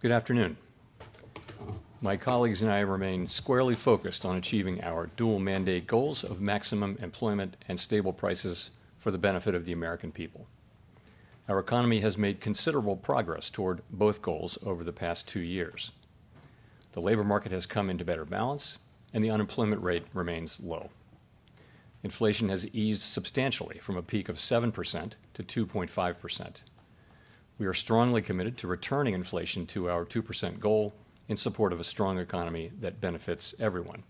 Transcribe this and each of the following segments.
Good afternoon. My colleagues and I remain squarely focused on achieving our dual mandate goals of maximum employment and stable prices for the benefit of the American people. Our economy has made considerable progress toward both goals over the past 2 years. The labor market has come into better balance, and the unemployment rate remains low. Inflation has eased substantially from a peak of 7% to 2.5%. We are strongly committed to returning inflation to our 2% goal in support of a strong economy that benefits everyone.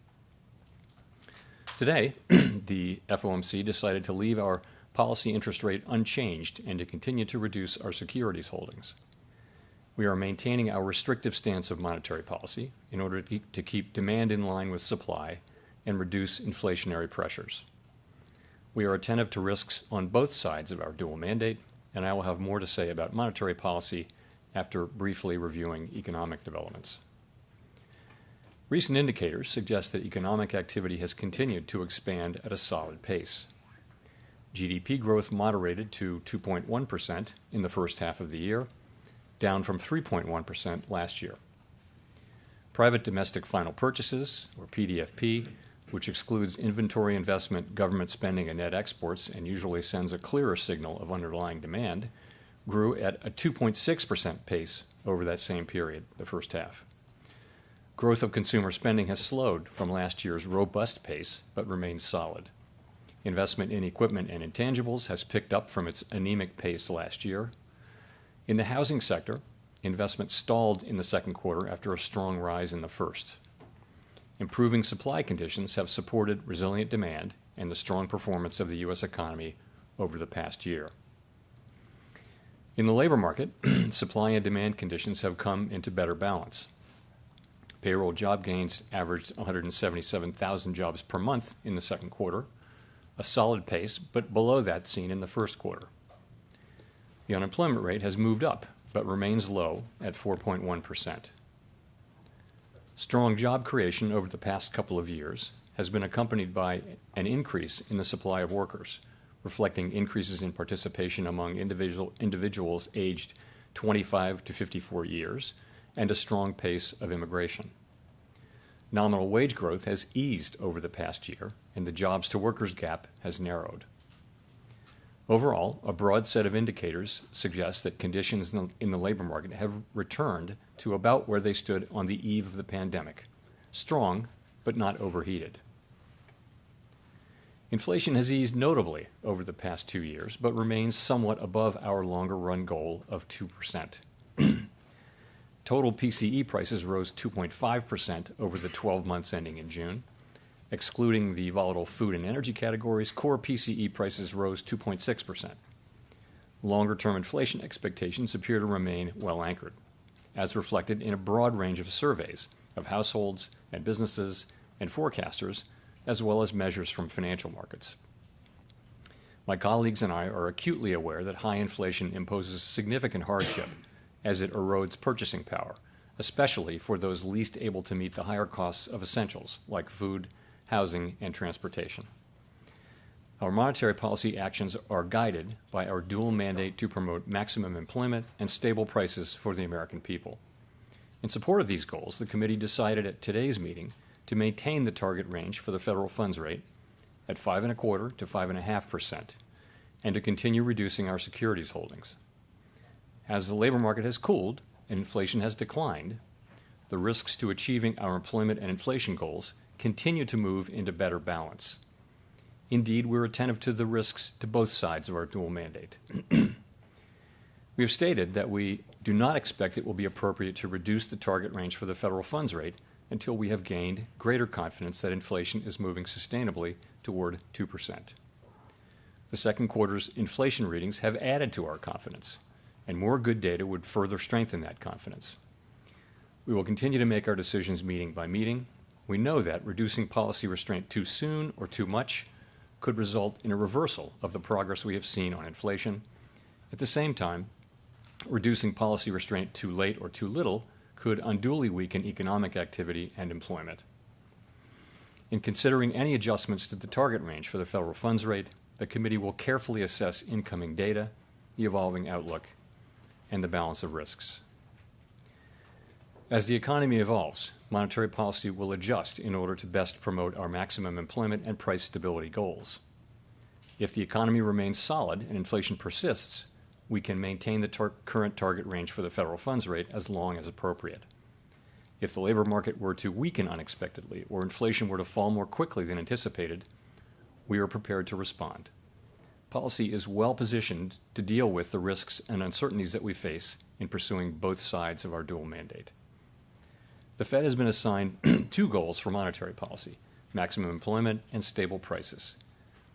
Today, the FOMC decided to leave our policy interest rate unchanged and to continue to reduce our securities holdings. We are maintaining our restrictive stance of monetary policy in order to keep demand in line with supply and reduce inflationary pressures. We are attentive to risks on both sides of our dual mandate, and I will have more to say about monetary policy after briefly reviewing economic developments. Recent indicators suggest that economic activity has continued to expand at a solid pace. GDP growth moderated to 2.1% in the first half of the year, down from 3.1% last year. Private domestic final purchases, or PDFP, which excludes inventory investment, government spending, and net exports, and usually sends a clearer signal of underlying demand, grew at a 2.6% pace over that same period, the first half. Growth of consumer spending has slowed from last year's robust pace, but remains solid. Investment in equipment and intangibles has picked up from its anemic pace last year. In the housing sector, investment stalled in the second quarter after a strong rise in the first. Improving supply conditions have supported resilient demand and the strong performance of the U.S. economy over the past year. In the labor market, supply and demand conditions have come into better balance. Payroll job gains averaged 177,000 jobs per month in the second quarter, a solid pace, but below that seen in the first quarter. The unemployment rate has moved up, but remains low at 4.1%. Strong job creation over the past couple of years has been accompanied by an increase in the supply of workers, reflecting increases in participation among individuals aged 25 to 54 years and a strong pace of immigration. Nominal wage growth has eased over the past year, and the jobs-to-workers gap has narrowed. Overall, a broad set of indicators suggests that conditions in the labor market have returned to about where they stood on the eve of the pandemic, strong but not overheated. Inflation has eased notably over the past 2 years, but remains somewhat above our longer-run goal of 2%. Total PCE prices rose 2.5% over the 12 months ending in June. Excluding the volatile food and energy categories, core PCE prices rose 2.6%. Longer-term inflation expectations appear to remain well anchored, as reflected in a broad range of surveys of households and businesses and forecasters, as well as measures from financial markets. My colleagues and I are acutely aware that high inflation imposes significant hardship as it erodes purchasing power, especially for those least able to meet the higher costs of essentials like food, housing, and transportation. Our monetary policy actions are guided by our dual mandate to promote maximum employment and stable prices for the American people. In support of these goals, the committee decided at today's meeting to maintain the target range for the federal funds rate at 5.25% to 5.5%, and to continue reducing our securities holdings. As the labor market has cooled and inflation has declined, the risks to achieving our employment and inflation goals continue to move into better balance. Indeed, we're attentive to the risks to both sides of our dual mandate. We have stated that we do not expect it will be appropriate to reduce the target range for the federal funds rate until we have gained greater confidence that inflation is moving sustainably toward 2%. The second quarter's inflation readings have added to our confidence, and more good data would further strengthen that confidence. We will continue to make our decisions meeting by meeting. We know that reducing policy restraint too soon or too much could result in a reversal of the progress we have seen on inflation. At the same time, reducing policy restraint too late or too little could unduly weaken economic activity and employment. In considering any adjustments to the target range for the federal funds rate, the committee will carefully assess incoming data, the evolving outlook, and the balance of risks. As the economy evolves, monetary policy will adjust in order to best promote our maximum employment and price stability goals. If the economy remains solid and inflation persists, we can maintain the current target range for the federal funds rate as long as appropriate. If the labor market were to weaken unexpectedly or inflation were to fall more quickly than anticipated, we are prepared to respond. Policy is well positioned to deal with the risks and uncertainties that we face in pursuing both sides of our dual mandate. The Fed has been assigned two goals for monetary policy: maximum employment and stable prices.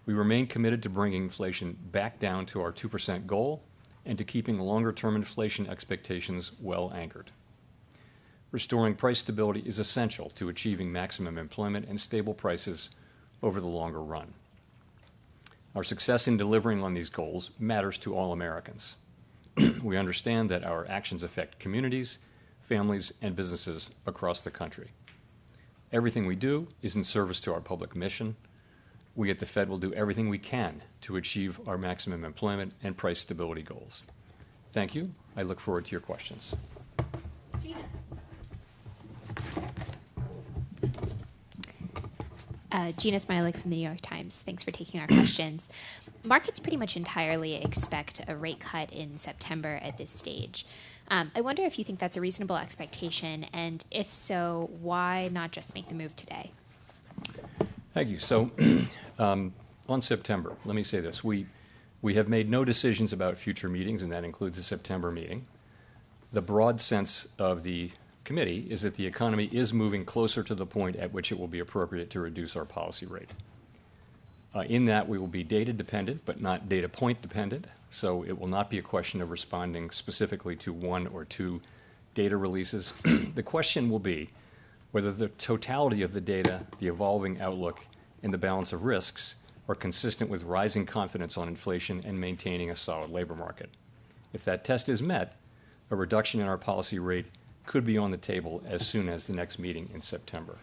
We remain committed to bringing inflation back down to our 2% goal and to keeping longer-term inflation expectations well anchored. Restoring price stability is essential to achieving maximum employment and stable prices over the longer run. Our success in delivering on these goals matters to all Americans. We understand that our actions affect communities, families, and businesses across the country. Everything we do is in service to our public mission. We at the Fed will do everything we can to achieve our maximum employment and price stability goals. Thank you. I look forward to your questions. Gina Smilik from the New York Times. Thanks for taking our questions. Markets pretty much entirely expect a rate cut in September at this stage. I wonder if you think that's a reasonable expectation, and if so, why not just make the move today? Thank you. So on September, let me say this. We have made no decisions about future meetings, and that includes the September meeting. The broad sense of the committee is that the economy is moving closer to the point at which it will be appropriate to reduce our policy rate. In that, we will be data dependent, but not data point dependent. So it will not be a question of responding specifically to one or two data releases. The question will be whether the totality of the data, the evolving outlook, and the balance of risks are consistent with rising confidence on inflation and maintaining a solid labor market. If that test is met, a reduction in our policy rate could be on the table as soon as the next meeting in September.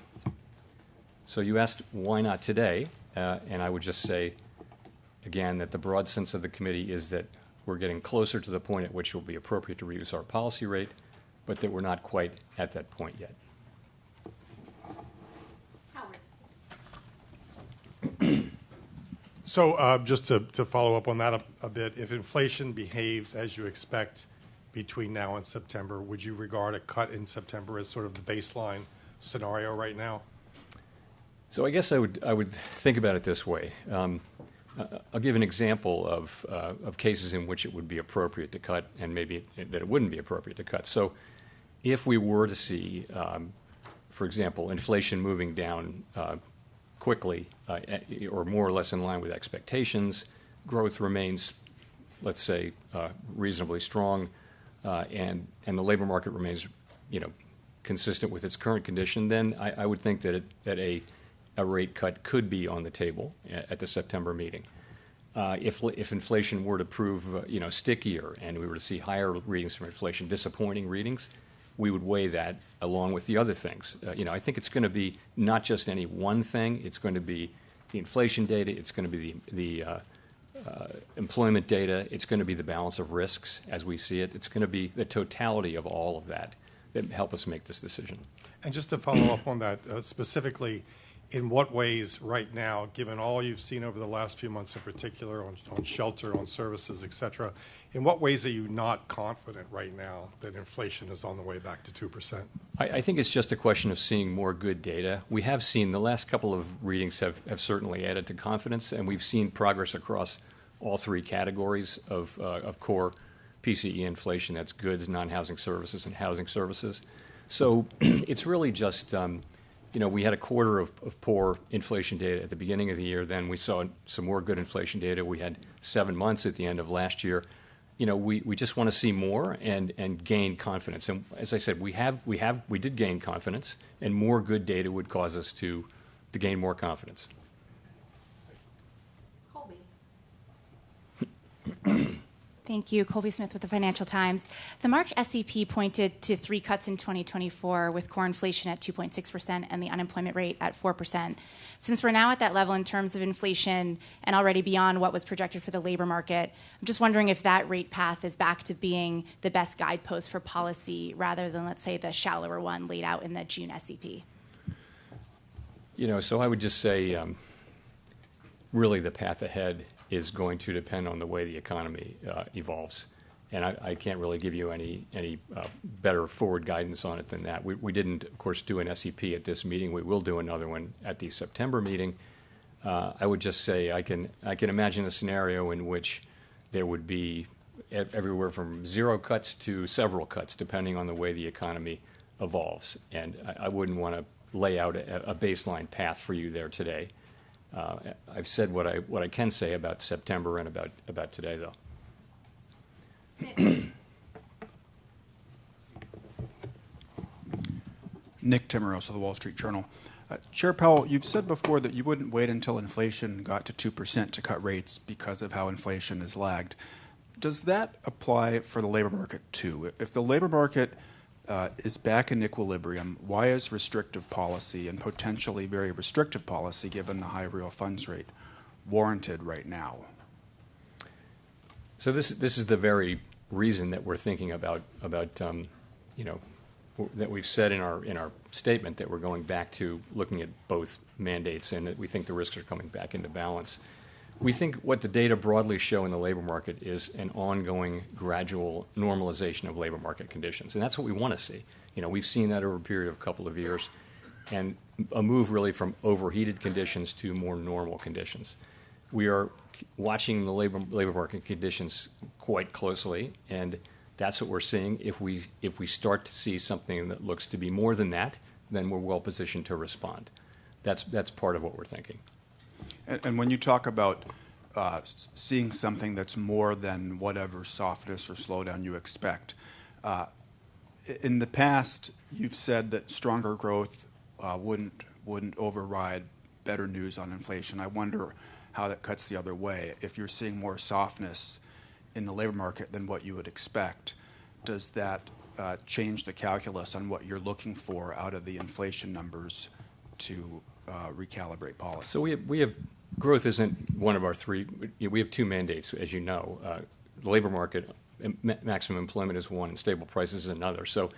So you asked why not today, and I would just say, again, that the broad sense of the committee is that we're getting closer to the point at which it will be appropriate to reduce our policy rate, but that we're not quite at that point yet. So just to follow up on that a bit, if inflation behaves as you expect between now and September, would you regard a cut in September as sort of the baseline scenario right now? So I guess I would think about it this way. I'll give an example of cases in which it would be appropriate to cut and maybe that it wouldn't be appropriate to cut. So if we were to see, for example, inflation moving down quickly or more or less in line with expectations, growth remains, let's say, reasonably strong, and the labor market remains, consistent with its current condition, then I would think that a rate cut could be on the table at the September meeting. If inflation were to prove, stickier and we were to see higher readings from inflation, disappointing readings, we would weigh that along with the other things. I think it's going to be not just any one thing. It's going to be the inflation data. It's going to be the employment data. It's going to be the balance of risks as we see it. It's going to be the totality of all of that help us make this decision. And just to follow up on that, specifically, in what ways right now, given all you've seen over the last few months in particular on shelter, on services, et cetera, in what ways are you not confident right now that inflation is on the way back to 2%? I think it's just a question of seeing more good data. We have seen the last couple of readings have certainly added to confidence, and we've seen progress across all three categories of core PCE inflation. That's goods, non-housing services, and housing services. So it's really just, we had a quarter of poor inflation data at the beginning of the year. Then we saw some more good inflation data. We had 7 months at the end of last year. We just want to see more and gain confidence. And as I said, we did gain confidence, and more good data would cause us to gain more confidence. Thank you. Colby Smith with the Financial Times. The March SEP pointed to 3 cuts in 2024 with core inflation at 2.6% and the unemployment rate at 4%. Since we're now at that level in terms of inflation and already beyond what was projected for the labor market, I'm just wondering if that rate path is back to being the best guidepost for policy rather than, let's say, the shallower one laid out in the June SEP. So I would just say really the path ahead is going to depend on the way the economy evolves. And I can't really give you any better forward guidance on it than that. We didn't, of course, do an SEP at this meeting. We will do another one at the September meeting. I would just say I can imagine a scenario in which there would be everywhere from 0 cuts to several cuts, depending on the way the economy evolves. And I wouldn't want to lay out a baseline path for you there today. I've said what I can say about September and about today, though. Nick Timmeros of the Wall Street Journal. Chair Powell, you've said before that you wouldn't wait until inflation got to 2% to cut rates because of how inflation has lagged. Does that apply for the labor market, too? If the labor market is back in equilibrium, why is restrictive policy and potentially very restrictive policy, given the high real funds rate, warranted right now? So this is the very reason that we're thinking about that we've said in our statement that we're going back to looking at both mandates and that we think the risks are coming back into balance. We think what the data broadly show in the labor market is an ongoing gradual normalization of labor market conditions. And that's what we want to see. We've seen that over a period of a couple of years and a move really from overheated conditions to more normal conditions. We are watching the labor market conditions quite closely, and that's what we're seeing. If we start to see something that looks to be more than that, then we're well positioned to respond. That's part of what we're thinking. And when you talk about seeing something that's more than whatever softness or slowdown you expect, in the past you've said that stronger growth wouldn't override better news on inflation. I wonder how that cuts the other way. If you're seeing more softness in the labor market than what you would expect, does that change the calculus on what you're looking for out of the inflation numbers to recalibrate policy? So we have growth isn't one of our three. We have 2 mandates, as you know. The labor market, maximum employment is one, and stable prices is another. So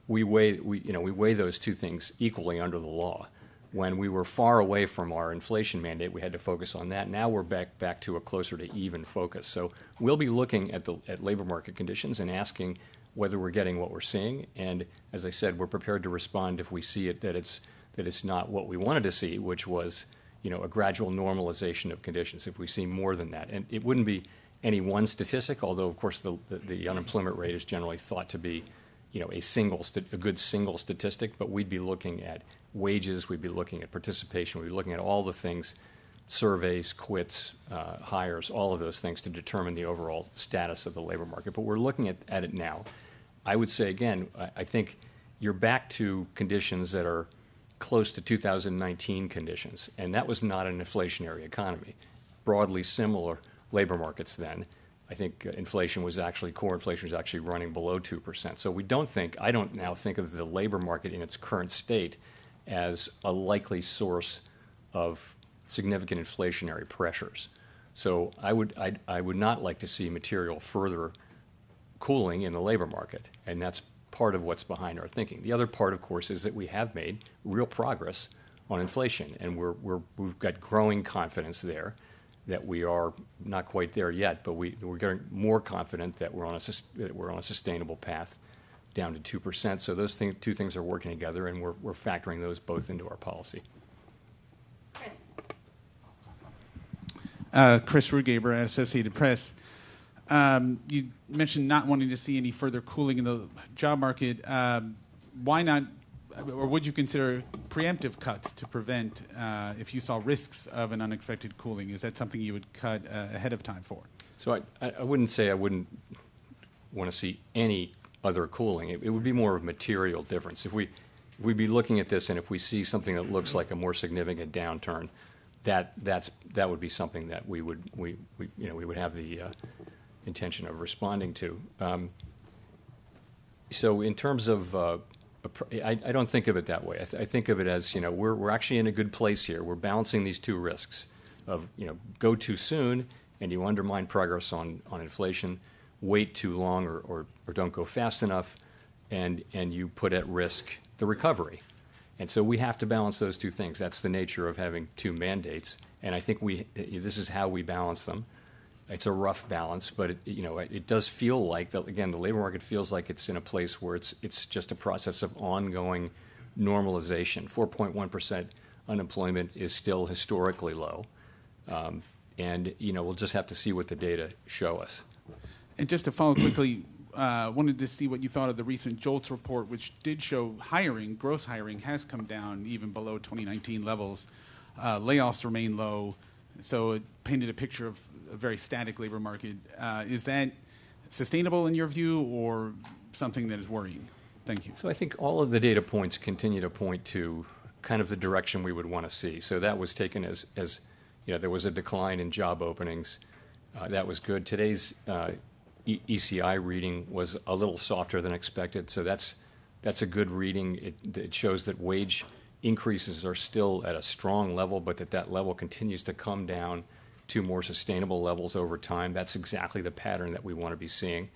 we weigh those 2 things equally under the law. When we were far away from our inflation mandate, we had to focus on that. Now we're back to a closer to even focus. So we'll be looking at labor market conditions and asking whether we're getting what we're seeing. And as I said, we're prepared to respond if we see it that it's not what we wanted to see, which was a gradual normalization of conditions. If we see more than that, and it wouldn't be any one statistic, although of course the unemployment rate is generally thought to be a good single statistic, but we'd be looking at wages, we'd be looking at participation, we'd be looking at all the things, surveys, quits, hires, all of those things to determine the overall status of the labor market. But we're looking at it now. I would say, again, I think you're back to conditions that are close to 2019 conditions, and that was not an inflationary economy. Broadly similar labor markets then. I think core inflation was actually running below 2%. So I don't now think of the labor market in its current state as a likely source of significant inflationary pressures. So I would not like to see material further cooling in the labor market, and that's part of what's behind our thinking. The other part, of course, is that we have made real progress on inflation, and we've got growing confidence there that we are not quite there yet, but we're getting more confident that we're on a sustainable path down to 2%. So those 2 things are working together, and we're factoring those both into our policy. Chris Rugaber at Associated Press. You mentioned not wanting to see any further cooling in the job market. Why not, or would you consider preemptive cuts to prevent if you saw risks of an unexpected cooling? Is that something you would cut ahead of time for? So I wouldn't say I wouldn't want to see any other cooling. It would be more of a material difference. If we'd be looking at this and if we see something that looks like a more significant downturn, that would be something that we would have the intention of responding to. So in terms of, I don't think of it that way. I think of it as, we're actually in a good place here. We're balancing these two risks of, go too soon and you undermine progress on inflation, wait too long or don't go fast enough, and you put at risk the recovery. And so we have to balance those two things. That's the nature of having two mandates. And I think this is how we balance them. It's a rough balance, but it does feel like that. Again, the labor market feels like it's in a place where it's just a process of ongoing normalization. 4.1% unemployment is still historically low, and we'll just have to see what the data show us. And just to follow quickly, wanted to see what you thought of the recent JOLTS report, which did show gross hiring has come down even below 2019 levels. Layoffs remain low, so it painted a picture of a very static labor market. Is that sustainable in your view, or something that is worrying? Thank you. So I think all of the data points continue to point to kind of the direction we would want to see. So that was taken as there was a decline in job openings. That was good. Today's ECI reading was a little softer than expected, so that's a good reading. It shows that wage increases are still at a strong level, but that level continues to come down to more sustainable levels over time. That's exactly the pattern that we want to be seeing.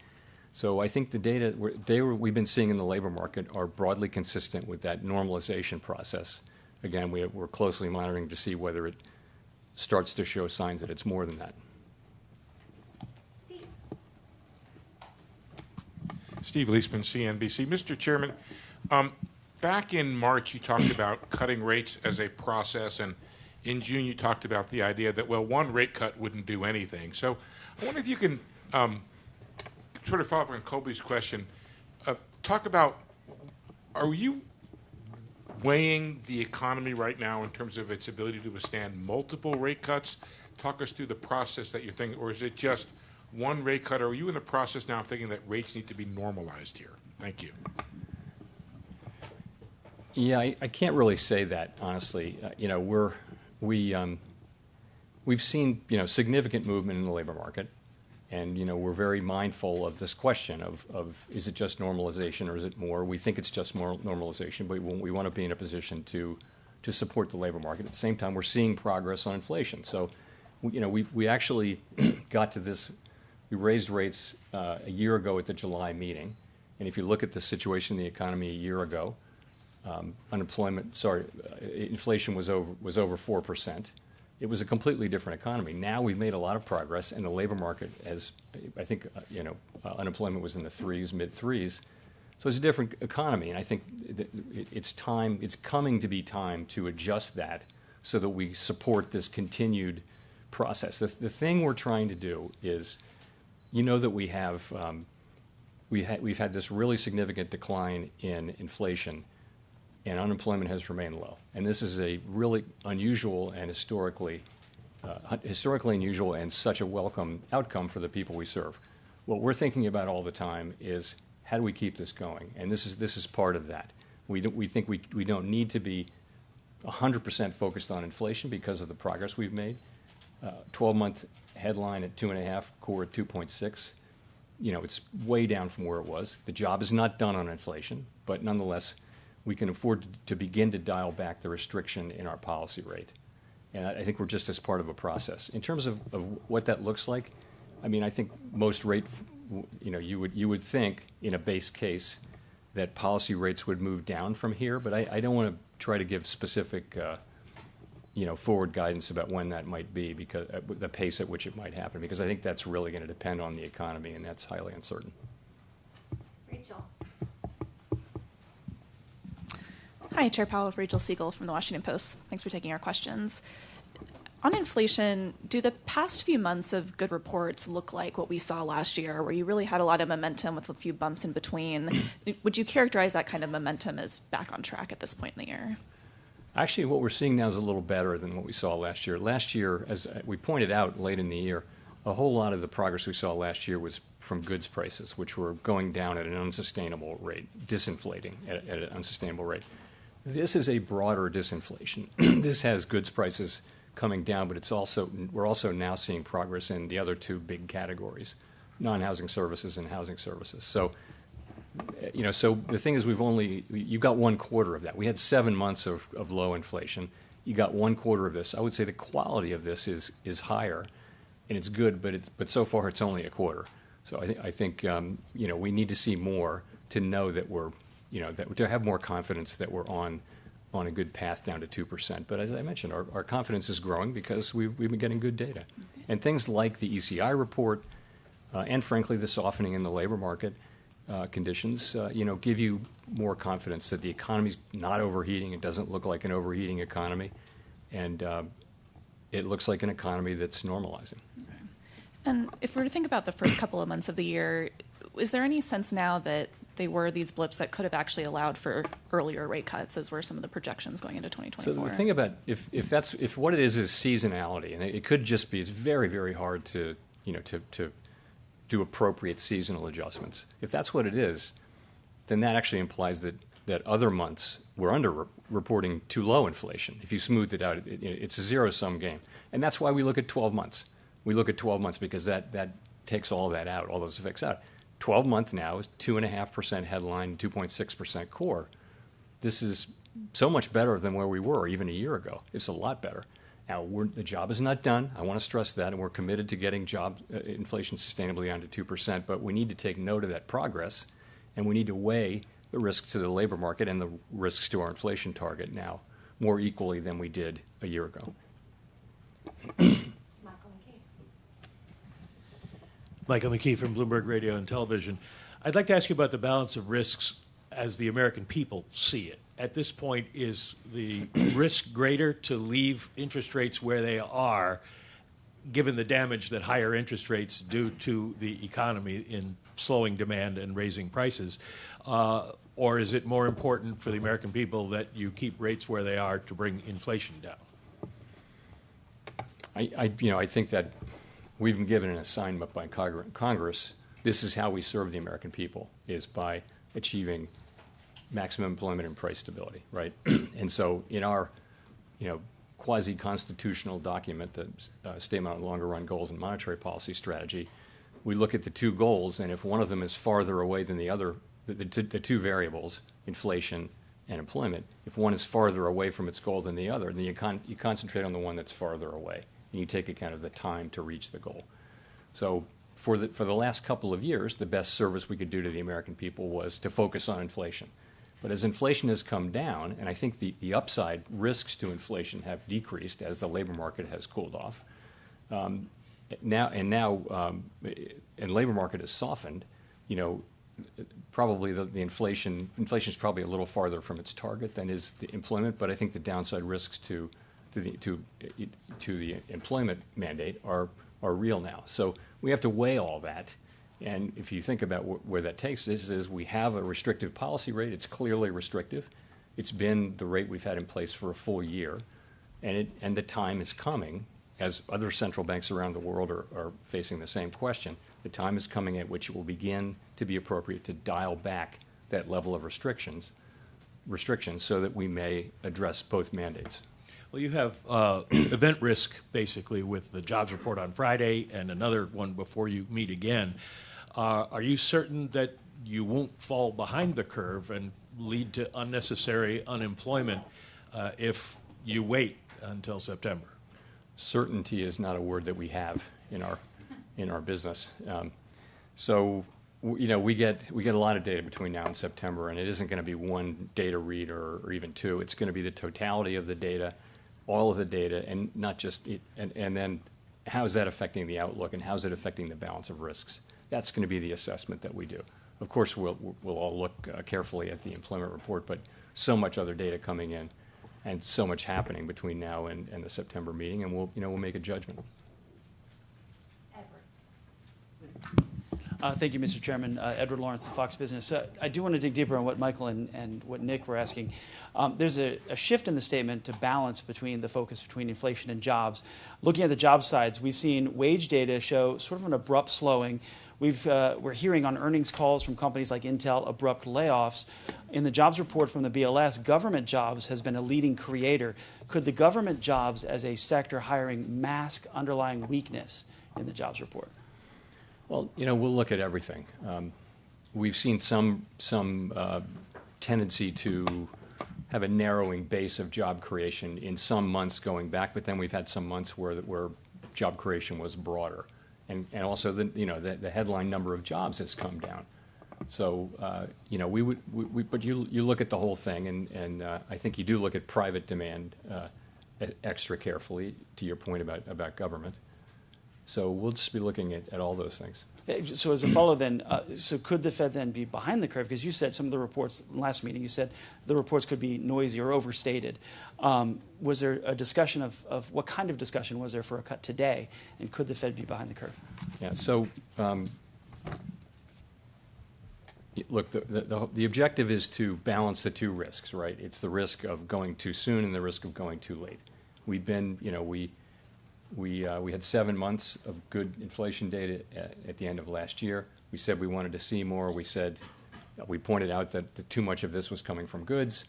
So I think the data we've been seeing in the labor market are broadly consistent with that normalization process. Again, we're closely monitoring to see whether it starts to show signs that it's more than that. Steve Leisman, CNBC. Mr. Chairman, back in March you talked about cutting rates as a process, and in June you talked about the idea that, one rate cut wouldn't do anything. So I wonder if you can sort of follow up on Colby's question. Talk about, are you weighing the economy right now in terms of its ability to withstand multiple rate cuts? Talk us through the process that you're thinking, or is it just one rate cut, or are you in the process now of thinking that rates need to be normalized here? Thank you. Yeah, I can't really say that, honestly. We've seen significant movement in the labor market, and we're very mindful of this question of is it just normalization or is it more? We think it's just more normalization, but we want to be in a position to support the labor market. At the same time, we're seeing progress on inflation. So, we actually got to this. We raised rates a year ago at the July meeting, and if you look at the situation in the economy a year ago, inflation was over 4%. It was a completely different economy. Now we've made a lot of progress, and the labor market has, I think, unemployment was in the threes, mid threes. So it's a different economy, and I think it's time. It's coming to be time to adjust that so that we support this continued process. The thing we're trying to do is, that we have we've had this really significant decline in inflation, and unemployment has remained low. And this is a really unusual and historically unusual and such a welcome outcome for the people we serve. What we're thinking about all the time is how do we keep this going? And this is part of that. We think we don't need to be 100% focused on inflation because of the progress we've made. 12-month headline at 2.5, core at 2.6. It's way down from where it was. The job is not done on inflation, but nonetheless, we can afford to begin to dial back the restriction in our policy rate. And I think we're just as part of a process. In terms of what that looks like, I think most rate, you would think in a base case that policy rates would move down from here, but I don't want to try to give specific forward guidance about when that might be, because the pace at which it might happen, because I think that's really going to depend on the economy, and that's highly uncertain. Rachel. Hi, Chair Powell, with Rachel Siegel from the Washington Post. Thanks for taking our questions. On inflation, do the past few months of good reports look like what we saw last year, where you really had a lot of momentum with a few bumps in between? Would you characterize that kind of momentum as back on track at this point in the year? Actually, what we're seeing now is a little better than what we saw last year. Last year, as we pointed out late in the year, a whole lot of the progress we saw last year was from goods prices, which were going down at an unsustainable rate, disinflating at an unsustainable rate. This is a broader disinflation. This has goods prices coming down, but we're also now seeing progress in the other two big categories, non-housing services and housing services. So, so the thing is, you got 1 quarter of that. We had 7 months of low inflation. You got 1 quarter of this. I would say the quality of this is higher, and it's good, but so far it's only a quarter. So I think we need to see more to know that to have more confidence that we're on a good path down to 2%. But as I mentioned, our confidence is growing because we've been getting good data. And things like the ECI report and, frankly, the softening in the labor market conditions, give you more confidence that the economy's not overheating. It doesn't look like an overheating economy. And it looks like an economy that's normalizing. Okay. And if we were to think about the first couple of months of the year, is there any sense now that they were these blips that could have actually allowed for earlier rate cuts, as were some of the projections going into 2024? So the thing about if what it is seasonality, and it could just be, it's very, very hard to do appropriate seasonal adjustments. If that's what it is, then that actually implies that other months we're reporting too low inflation. If you smoothed it out, it's a zero-sum game, and that's why we look at 12 months. We look at 12 months because that takes all that out, all those effects out. 12-month now is 2.5% headline, 2.6% core. This is so much better than where we were even a year ago. It's a lot better. Now, the job is not done. I want to stress that, and we're committed to getting inflation sustainably down to 2%, but we need to take note of that progress, and we need to weigh the risks to the labor market and the risks to our inflation target now more equally than we did a year ago. Michael McKee from Bloomberg Radio and Television. I'd like to ask you about the balance of risks as the American people see it. At this point, is the risk greater to leave interest rates where they are, given the damage that higher interest rates do to the economy in slowing demand and raising prices? Or is it more important for the American people that you keep rates where they are to bring inflation down? I think that we've been given an assignment by Congress. This is how we serve the American people, is by achieving maximum employment and price stability, right? And so in our, quasi-constitutional document, the Statement on Longer Run Goals and Monetary Policy Strategy, we look at the two goals, and if one of them is farther away than the other, the two variables, inflation and employment, if one is farther away from its goal than the other, then you concentrate on the one that's farther away, and you take account of the time to reach the goal. So for the last couple of years, the best service we could do to the American people was to focus on inflation. But as inflation has come down, and I think the upside risks to inflation have decreased as the labor market has cooled off, and labor market has softened, probably the inflation is probably a little farther from its target than is the employment, but I think the downside risks to the employment mandate are real now. So we have to weigh all that. And if you think about where that takes us, is we have a restrictive policy rate. It's clearly restrictive. It's been the rate we've had in place for a full year. And the time is coming, as other central banks around the world are facing the same question, the time is coming at which it will begin to be appropriate to dial back that level of restrictions so that we may address both mandates. Well, you have event risk, basically, with the jobs report on Friday and another one before you meet again. Are you certain that you won't fall behind the curve and lead to unnecessary unemployment if you wait until September? Certainty is not a word that we have in our business. So we get a lot of data between now and September, and it isn't going to be one data read or even two. It's going to be the totality of the data, all of the data, and not just and then how is that affecting the outlook and how is it affecting the balance of risks? That's going to be the assessment that we do. Of course, we'll all look carefully at the employment report, but so much other data coming in and so much happening between now and the September meeting, and we'll make a judgment. Thank you, Mr. Chairman. Edward Lawrence of Fox Business. I do want to dig deeper on what Michael and what Nick were asking. There's a shift in the statement to balance between the focus between inflation and jobs. Looking at the job sides, we've seen wage data show sort of an abrupt slowing. We're hearing on earnings calls from companies like Intel abrupt layoffs. In the jobs report from the BLS, government jobs has been a leading creator. Could the government jobs as a sector hiring mask underlying weakness in the jobs report? Well, we'll look at everything. We've seen some tendency to have a narrowing base of job creation in some months going back, but then we've had some months where job creation was broader, and also the headline number of jobs has come down. So but you look at the whole thing, and I think you do look at private demand extra carefully. To your point about government, so we'll just be looking at all those things. So as a follow then, so could the Fed then be behind the curve? Because you said some of the reports last meeting, you said the reports could be noisy or overstated. Was there a discussion of what kind of discussion was there for a cut today? And could the Fed be behind the curve? Yeah, so look, the objective is to balance the two risks, right? It's the risk of going too soon and the risk of going too late. We've been, we had 7 months of good inflation data at the end of last year. We said we wanted to see more. We pointed out that too much of this was coming from goods,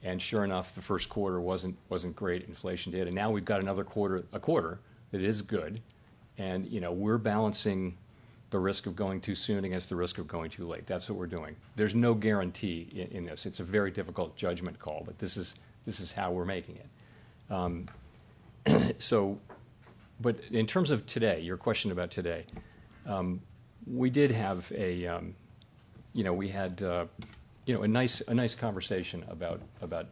and sure enough, the first quarter wasn't great inflation data. Now we've got another quarter that is good, and we're balancing the risk of going too soon against the risk of going too late. That's what we're doing. There's no guarantee in this. It's a very difficult judgment call, but this is how we're making it. But in terms of today, your question about today, we did have a nice conversation about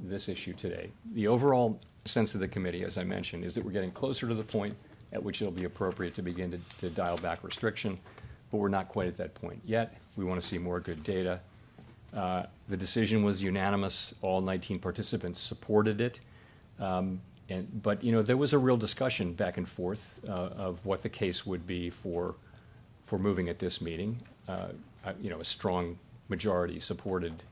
this issue today. The overall sense of the committee, as I mentioned, is that we're getting closer to the point at which it'll be appropriate to begin to dial back restriction, but we're not quite at that point yet. We want to see more good data. The decision was unanimous. All 19 participants supported it. But there was a real discussion back and forth of what the case would be for moving at this meeting. A strong majority supported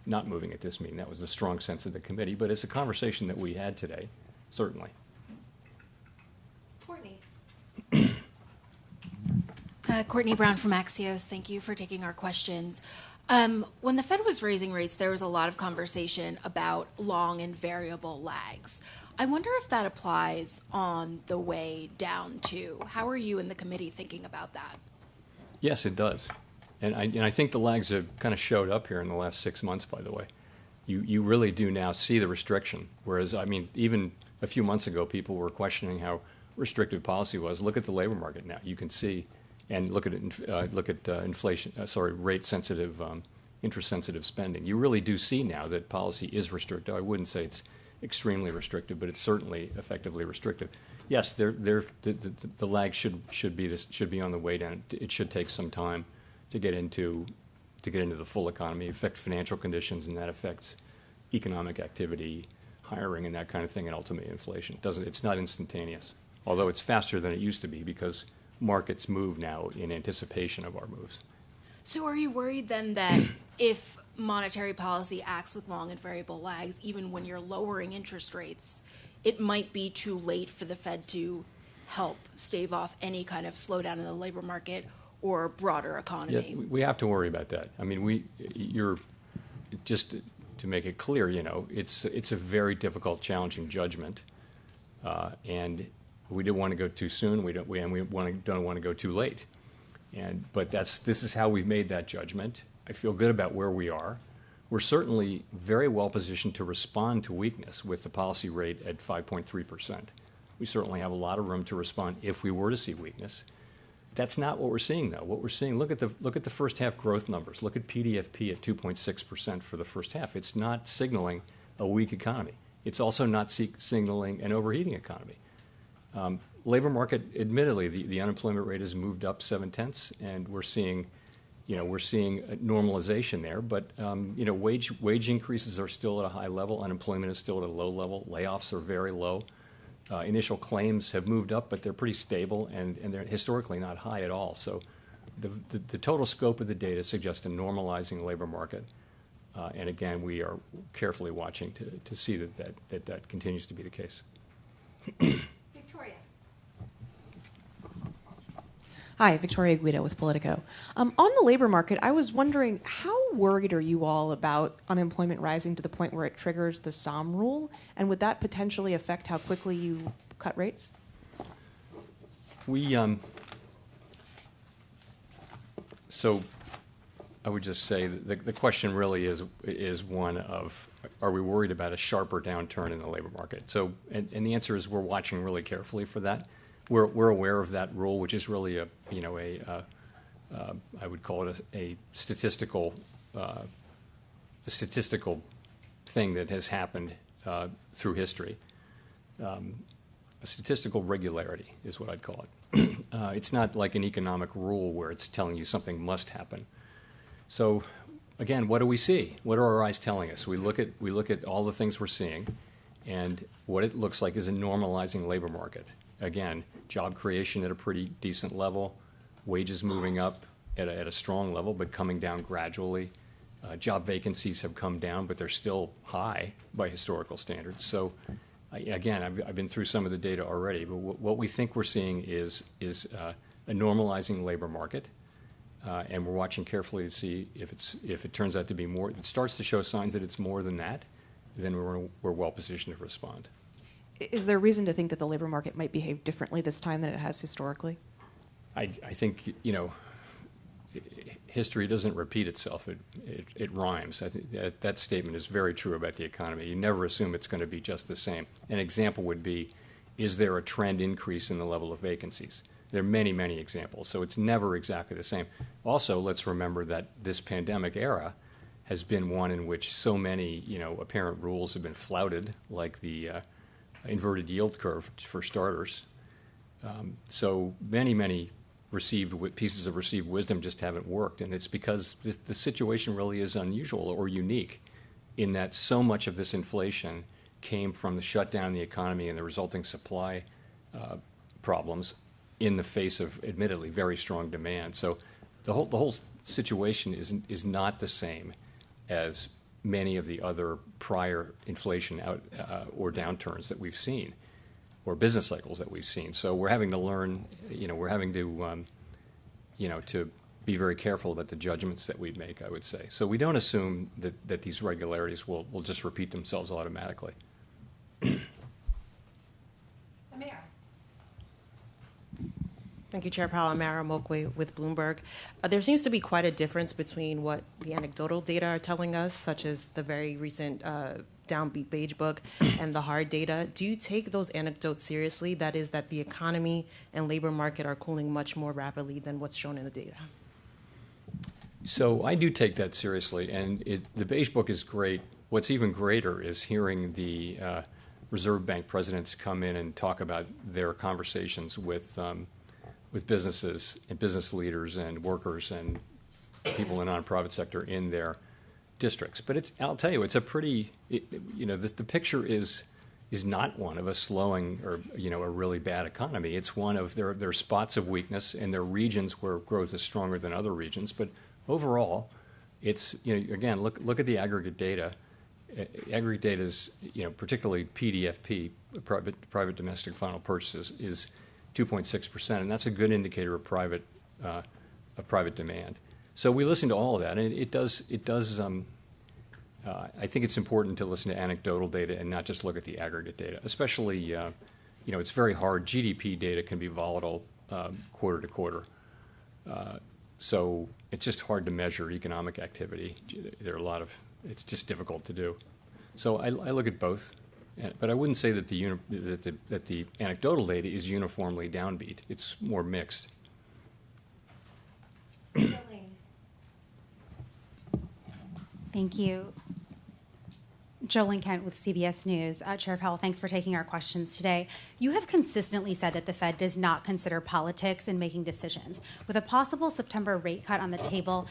not moving at this meeting. That was the strong sense of the committee. But it's a conversation that we had today, certainly. Courtney. Courtney Brown from Axios. Thank you for taking our questions. When the Fed was raising rates, there was a lot of conversation about long and variable lags. I wonder if that applies on the way down too. How are you and the committee thinking about that? Yes, it does. And I think the lags have kind of showed up here in the last 6 months, by the way. You really do now see the restriction, whereas, even a few months ago, people were questioning how restrictive policy was. Look at the labor market now. You can see. And look at inflation. Rate-sensitive, interest-sensitive spending. You really do see now that policy is restrictive. I wouldn't say it's extremely restrictive, but it's certainly effectively restrictive. Yes, the lag should be on the way down. It should take some time to get into the full economy, affect financial conditions, and that affects economic activity, hiring, and that kind of thing, and ultimately inflation. It's not instantaneous, although it's faster than it used to be because markets move now in anticipation of our moves. So are you worried then that if monetary policy acts with long and variable lags, even when you're lowering interest rates, it might be too late for the Fed to help stave off any kind of slowdown in the labor market or broader economy? Yeah, we have to worry about that. Just to make it clear, it's a very difficult, challenging judgment, and we don't want to go too soon. We don't want to go too late. But this is how we've made that judgment. I feel good about where we are. We're certainly very well positioned to respond to weakness with the policy rate at 5.3%. We certainly have a lot of room to respond if we were to see weakness. That's not what we're seeing, though. What we're seeing, look at the first half growth numbers. Look at PDFP at 2.6% for the first half. It's not signaling a weak economy. It's also not signaling an overheating economy. Labor market, admittedly, the unemployment rate has moved up 0.7, and we're seeing normalization there. But wage increases are still at a high level. Unemployment is still at a low level. Layoffs are very low. Initial claims have moved up, but they're pretty stable, and they're historically not high at all. So the total scope of the data suggests a normalizing labor market. And again, we are carefully watching to see that continues to be the case. Victoria. Hi, Victoria Guido with Politico. On the labor market, I was wondering, how worried are you all about unemployment rising to the point where it triggers the SOM rule? And would that potentially affect how quickly you cut rates? So I would just say that the question really is one of, are we worried about a sharper downturn in the labor market? So, and the answer is we're watching really carefully for that. We're aware of that rule, which is really I would call it a statistical thing that has happened through history. A statistical regularity is what I'd call it. It's not like an economic rule where it's telling you something must happen. So, again, what do we see? What are our eyes telling us? We look at all the things we're seeing, and what it looks like is a normalizing labor market. Again, job creation at a pretty decent level, wages moving up at a strong level, but coming down gradually. Job vacancies have come down, but they're still high by historical standards. So, again, I've been through some of the data already, but what we think we're seeing is a normalizing labor market. And we're watching carefully to see if it turns out to be more. If it starts to show signs that it's more than that, then we're well positioned to respond. Is there reason to think that the labor market might behave differently this time than it has historically? I think history doesn't repeat itself; it rhymes. I think that statement is very true about the economy. You never assume it's going to be just the same. An example would be: is there a trend increase in the level of vacancies? There are many, many examples, so it's never exactly the same. Also, let's remember that this pandemic era has been one in which so many, apparent rules have been flouted, like the inverted yield curve, for starters. So many pieces of received wisdom just haven't worked, and it's because the situation really is unusual or unique in that so much of this inflation came from the shutdown in the economy and the resulting supply problems in the face of, admittedly, very strong demand. So the whole situation is not the same as many of the other prior inflation or downturns that we've seen, or business cycles that we've seen. So we're having to learn, we're having to, to be very careful about the judgments that we make, I would say. So we don't assume that these regularities will just repeat themselves automatically. Thank you, Chair Powell. I'm Mara Mokwe with Bloomberg. There seems to be quite a difference between what the anecdotal data are telling us, such as the very recent downbeat beige book, and the hard data. Do you take those anecdotes seriously? That is, that the economy and labor market are cooling much more rapidly than what's shown in the data? So I do take that seriously, and the beige book is great. What's even greater is hearing the Reserve Bank presidents come in and talk about their conversations with businesses and business leaders and workers and people in the non-profit sector in their districts. But I'll tell you, it's a pretty, the picture is not one of a slowing or, a really bad economy. It's one of, there are spots of weakness, and there are regions where growth is stronger than other regions. But overall, it's, again, look at the aggregate data. Aggregate data is, particularly PDFP, private domestic final purchases, is 2.6%, and that's a good indicator of private demand. So we listen to all of that, and it does. I think it's important to listen to anecdotal data and not just look at the aggregate data. Especially, it's very hard. GDP data can be volatile quarter to quarter, so it's just hard to measure economic activity. There are it's just difficult to do. So I look at both. But I wouldn't say that the anecdotal data is uniformly downbeat. It's more mixed. Thank you. Jolene Kent with CBS News. Chair Powell, thanks for taking our questions today. You have consistently said that the Fed does not consider politics in making decisions. With a possible September rate cut on the table,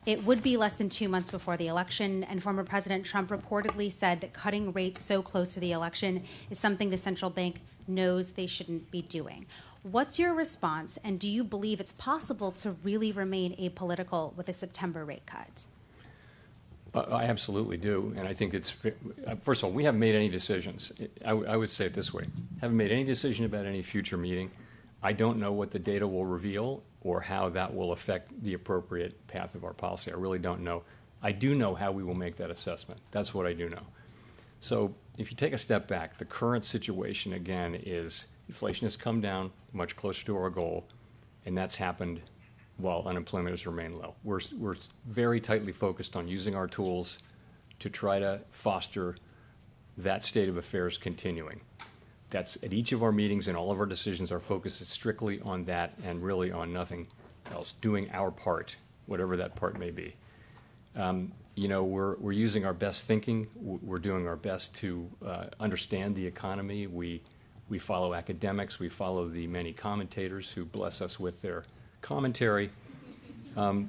it would be less than 2 months before the election, and former President Trump reportedly said that cutting rates so close to the election is something the central bank knows they shouldn't be doing. What's your response, and do you believe it's possible to really remain apolitical with a September rate cut? I absolutely do, and I think it's, first of all, we haven't made any decisions. I would say it this way. Haven't made any decision about any future meeting. I don't know what the data will reveal or how that will affect the appropriate path of our policy. I really don't know. I do know how we will make that assessment. That's what I do know. So if you take a step back, the current situation, again, is inflation has come down much closer to our goal, and that's happened while unemployment has remained low. We're very tightly focused on using our tools to try to foster that state of affairs continuing. That's at each of our meetings and all of our decisions, our focus is strictly on that and really on nothing else, doing our part, whatever that part may be. We're using our best thinking. We're doing our best to understand the economy. We follow academics. We follow the many commentators who bless us with their commentary. But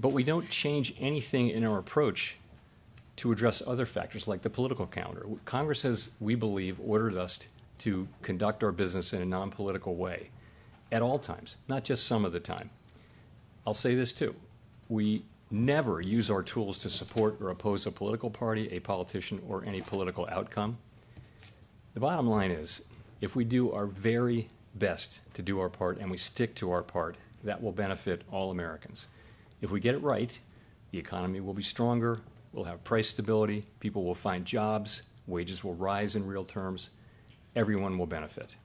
we don't change anything in our approach to address other factors like the political calendar. Congress has, we believe, ordered us to conduct our business in a non-political way at all times, not just some of the time. I'll say this too. We never use our tools to support or oppose a political party, a politician, or any political outcome. The bottom line is, if we do our very best to do our part and we stick to our part, that will benefit all Americans. If we get it right, the economy will be stronger, we'll have price stability, people will find jobs, wages will rise in real terms, everyone will benefit.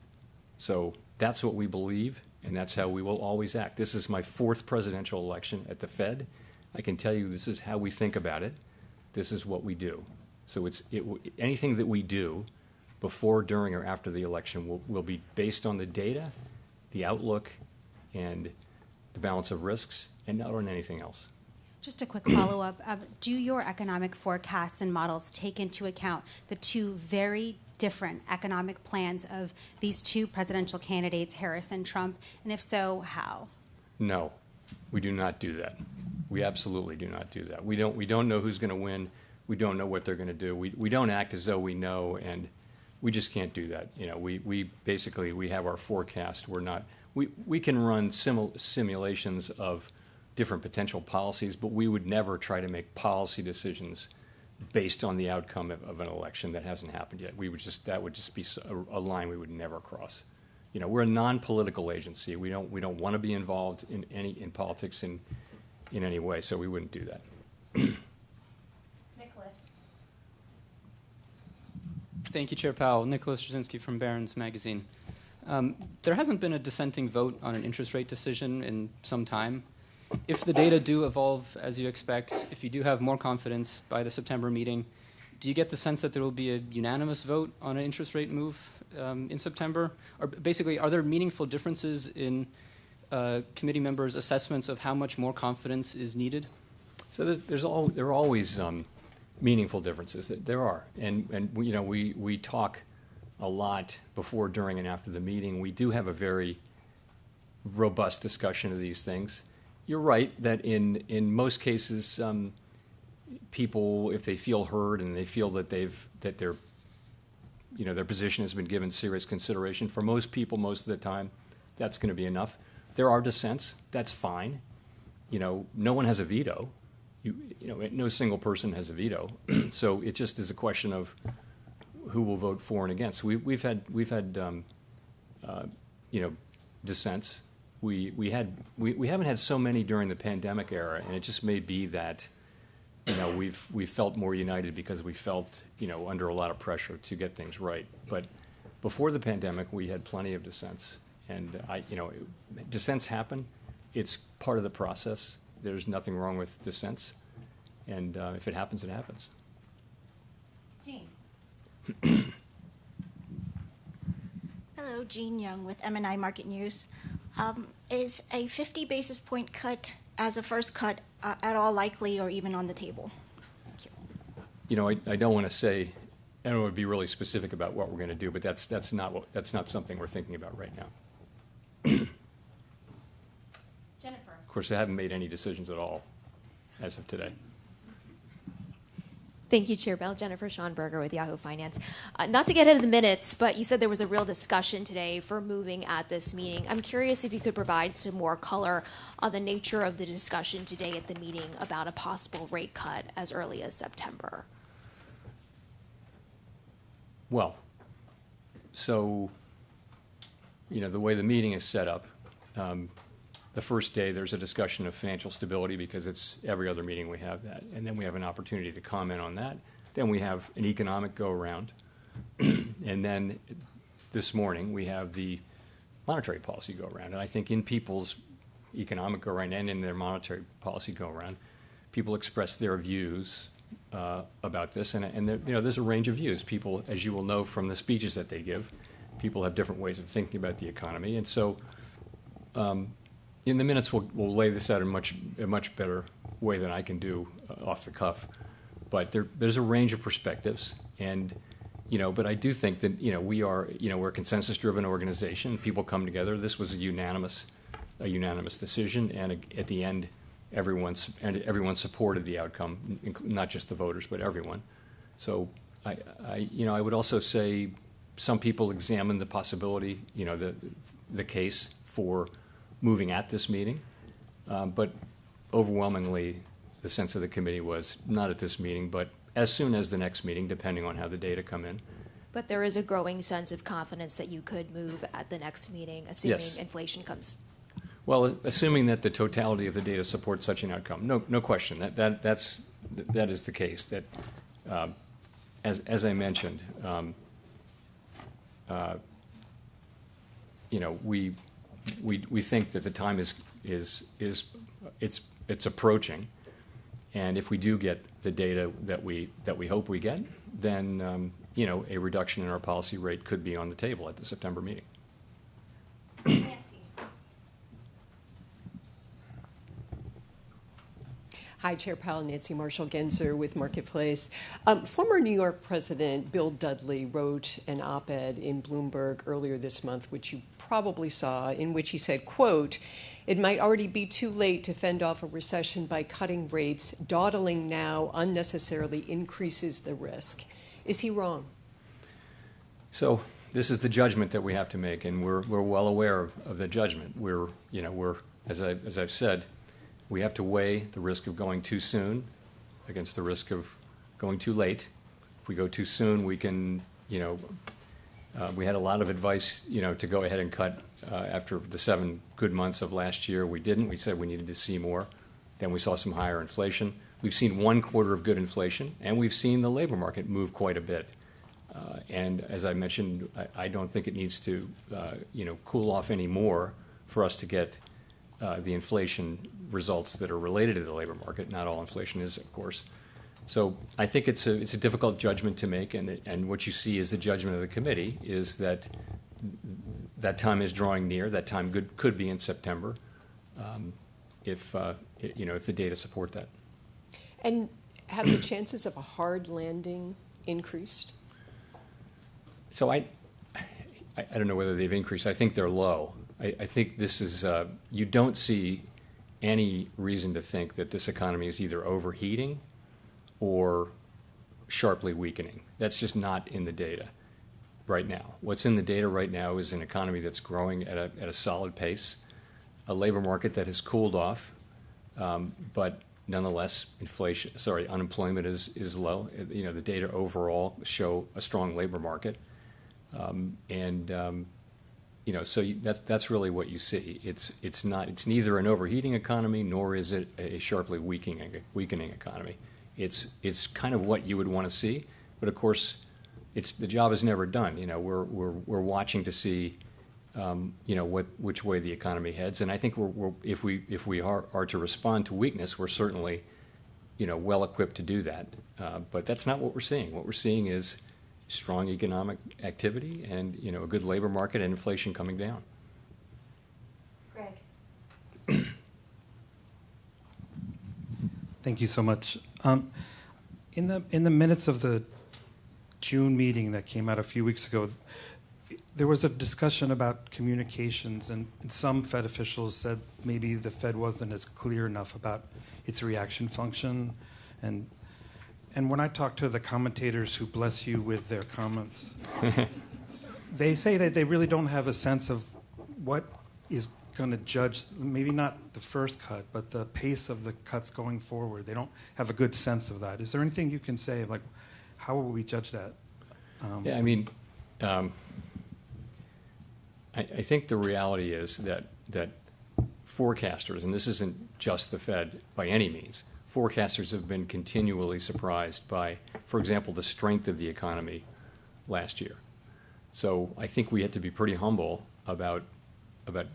So that's what we believe, and that's how we will always act. This is my 4th presidential election at the Fed. I can tell you this is how we think about it. This is what we do. So anything that we do before, during, or after the election will be based on the data, the outlook, and the balance of risks, and not on anything else. Just a quick follow-up. Do your economic forecasts and models take into account the two very different economic plans of these two presidential candidates, Harris and Trump? And if so, how? No, we do not do that. We absolutely do not do that. We don't know who's going to win. We don't know what they're going to do. We don't act as though we know, and we just can't do that. We basically have our forecast. We can run simulations of different potential policies, but we would never try to make policy decisions based on the outcome of an election that hasn't happened yet. That would just be a line we would never cross. We're a non-political agency. We don't want to be involved in politics in any way, so we wouldn't do that. Nicholas. Thank you, Chair Powell. Nicholas Jasinski from Barron's Magazine. There hasn't been a dissenting vote on an interest rate decision in some time. If the data do evolve as you expect, if you do have more confidence by the September meeting, do you get the sense that there will be a unanimous vote on an interest rate move in September? Or basically, are there meaningful differences in committee members' assessments of how much more confidence is needed? So there are always meaningful differences. There are, and we talk a lot before, during, and after the meeting. We do have a very robust discussion of these things. You're right that in most cases, people, if they feel heard and they feel that their position has been given serious consideration, for most people, most of the time, that's going to be enough. There are dissents. That's fine. No one has a veto. No single person has a veto. So it just is a question of who will vote for and against. We've had dissents. We haven't had so many during the pandemic era, and it just may be that we felt more united because we felt under a lot of pressure to get things right. But before the pandemic, we had plenty of dissents, and dissents happen. It's part of the process. There's nothing wrong with dissents, and if it happens, it happens. Jean. Hello, Jean Young with M&I Market News. Is a 50 basis point cut as a first cut at all likely or even on the table? Thank you. I don't want to say, I don't want to be really specific about what we're going to do, but that's not something we're thinking about right now. Jennifer. Of course, I haven't made any decisions at all as of today. Thank you, Chair Bell. Jennifer Schonberger with Yahoo Finance. Not to get ahead of the minutes, but you said there was a real discussion today for moving at this meeting. I'm curious if you could provide some more color on the nature of the discussion today at the meeting about a possible rate cut as early as September. Well, so, the way the meeting is set up, the first day there's a discussion of financial stability because it's every other meeting we have that. And then we have an opportunity to comment on that. Then we have an economic go-around. And then this morning we have the monetary policy go-around. And I think in people's economic go-around and in their monetary policy go-around, people express their views about this, and there's a range of views. People, as you will know from the speeches that they give, people have different ways of thinking about the economy, and so in the minutes we'll lay this out in a much better way than I can do off the cuff. But there's a range of perspectives, and but I do think that we're a consensus-driven organization. People come together. This was a unanimous decision, and at the end, everyone supported the outcome, not just the voters, but everyone. So I would also say some people examined the possibility, the case for moving at this meeting, but overwhelmingly, the sense of the committee was not at this meeting, but as soon as the next meeting, depending on how the data come in. But there is a growing sense of confidence that you could move at the next meeting, assuming Yes. inflation comes. Well, assuming that the totality of the data supports such an outcome, no question. That is the case. That, as I mentioned, we think that the time it's approaching, and if we do get the data that we hope we get, then a reduction in our policy rate could be on the table at the September meeting. Hi, Chair Powell. Nancy Marshall-Genzer with Marketplace. Former New York President Bill Dudley wrote an op-ed in Bloomberg earlier this month, which you probably saw, in which he said, quote, "It might already be too late to fend off a recession by cutting rates. Dawdling now unnecessarily increases the risk." Is he wrong? So this is the judgment that we have to make, and we're well aware of the judgment. We're as I've said, we have to weigh the risk of going too soon against the risk of going too late. If we go too soon, we can, we had a lot of advice, to go ahead and cut after the 7 good months of last year. We didn't. We said we needed to see more. Then we saw some higher inflation. We've seen 1 quarter of good inflation, and we've seen the labor market move quite a bit. And as I mentioned, I don't think it needs to, cool off any more for us to get the inflation results that are related to the labor market. Not all inflation is, of course. So I think it's a difficult judgment to make, and what you see is the judgment of the committee is that that time is drawing near. That time could be in September, if the data support that. And have the chances of a hard landing increased? So I don't know whether they've increased. I think they're low. I think this is you don't see any reason to think that this economy is either overheating or sharply weakening. That's just not in the data right now. What's in the data right now is an economy that's growing at a solid pace, a labor market that has cooled off, but nonetheless, unemployment is low. The data overall show a strong labor market, so that's really what you see. It's neither an overheating economy nor is it a sharply weakening economy. It's kind of what you would want to see, but of course, the job is never done. We're watching to see, which way the economy heads, and I think if we are to respond to weakness, we're certainly, well equipped to do that. But that's not what we're seeing. What we're seeing is strong economic activity and a good labor market and inflation coming down. Greg. Thank you so much. In the minutes of the June meeting that came out a few weeks ago, there was a discussion about communications, and some Fed officials said maybe the Fed wasn't as clear enough about its reaction function. And when I talk to the commentators who bless you with their comments, they say that they really don't have a sense of what is going to judge, maybe not the first cut, but the pace of the cuts going forward. They don't have a good sense of that. Is there anything you can say, like, how will we judge that? I think the reality is that forecasters, and this isn't just the Fed by any means, forecasters have been continually surprised by, for example, the strength of the economy last year. So I think we had to be pretty humble about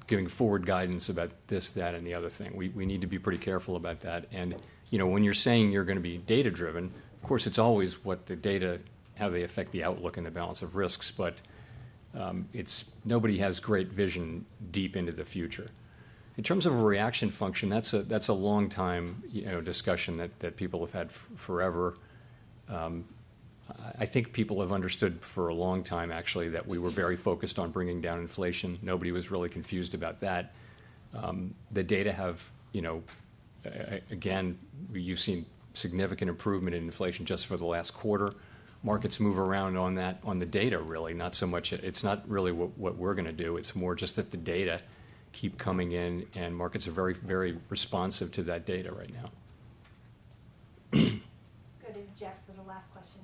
giving forward guidance about this, that, and the other thing. We need to be pretty careful about that. And when you're saying you're going to be data driven, of course, it's always what the data, how they affect the outlook and the balance of risks. But nobody has great vision deep into the future. In terms of a reaction function, that's a long time discussion that people have had forever. I think people have understood for a long time, actually, that we were very focused on bringing down inflation. Nobody was really confused about that. The data have, again, you've seen significant improvement in inflation just for the last quarter. Markets move around on the data, really, not so much. It's not really what we're going to do. It's more just that the data keep coming in, and markets are very, very responsive to that data right now. Go to Jeff for the last question.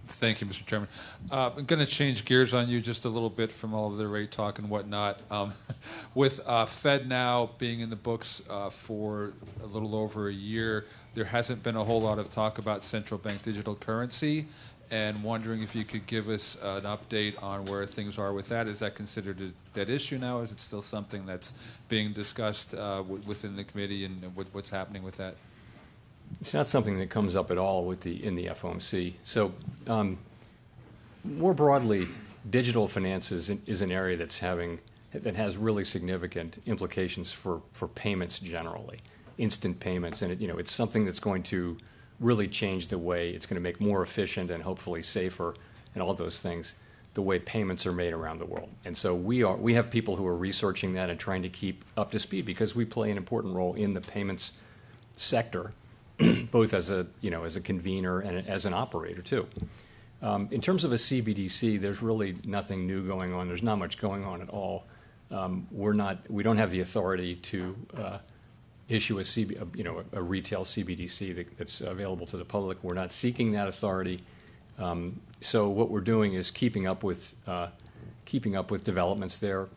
Thank you, Mr. Chairman. I'm going to change gears on you just a little bit from all of the rate talk and whatnot. With Fed now being in the books for a little over a year, there hasn't been a whole lot of talk about central bank digital currency, and wondering if you could give us an update on where things are with that. Is that considered a dead issue now? Is it still something that's being discussed within the committee, and what's happening with that? It's not something that comes up at all in the FOMC. So more broadly, digital finance is an area that has really significant implications for payments generally, instant payments, and it's something that's going to really change the way it's going to make more efficient and hopefully safer and all those things, the way payments are made around the world. And so we have people who are researching that and trying to keep up to speed because we play an important role in the payments sector, both as a convener and as an operator too. In terms of a CBDC, there's really nothing new going on. There's not much going on at all. We don't have the authority to issue a retail CBDC that's available to the public. We're not seeking that authority. So what we're doing is keeping up with developments there.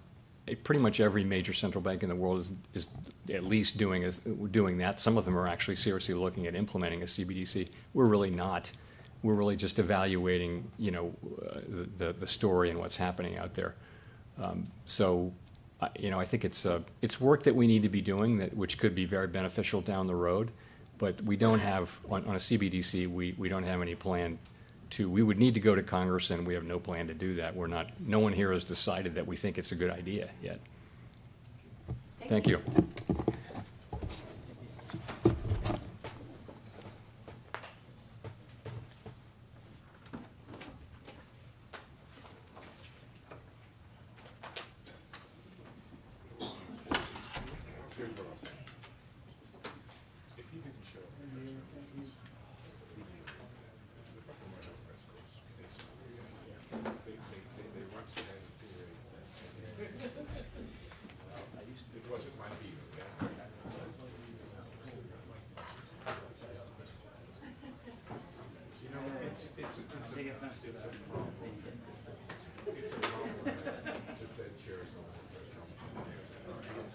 Pretty much every major central bank in the world is at least doing that. Some of them are actually seriously looking at implementing a CBDC. We're really not. We're really just evaluating, the story and what's happening out there. I think it's work that we need to be doing which could be very beneficial down the road. But we don't have on a CBDC. We don't have any plan to. We would need to go to Congress, and we have no plan to do that. No one here has decided that we think it's a good idea yet. Thank you.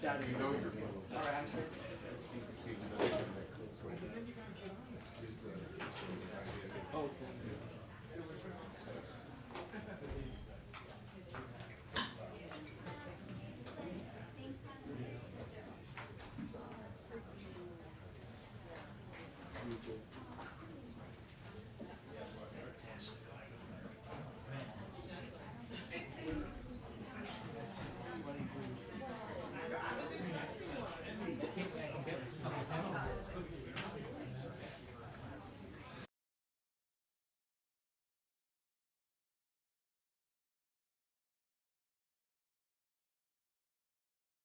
Dudley.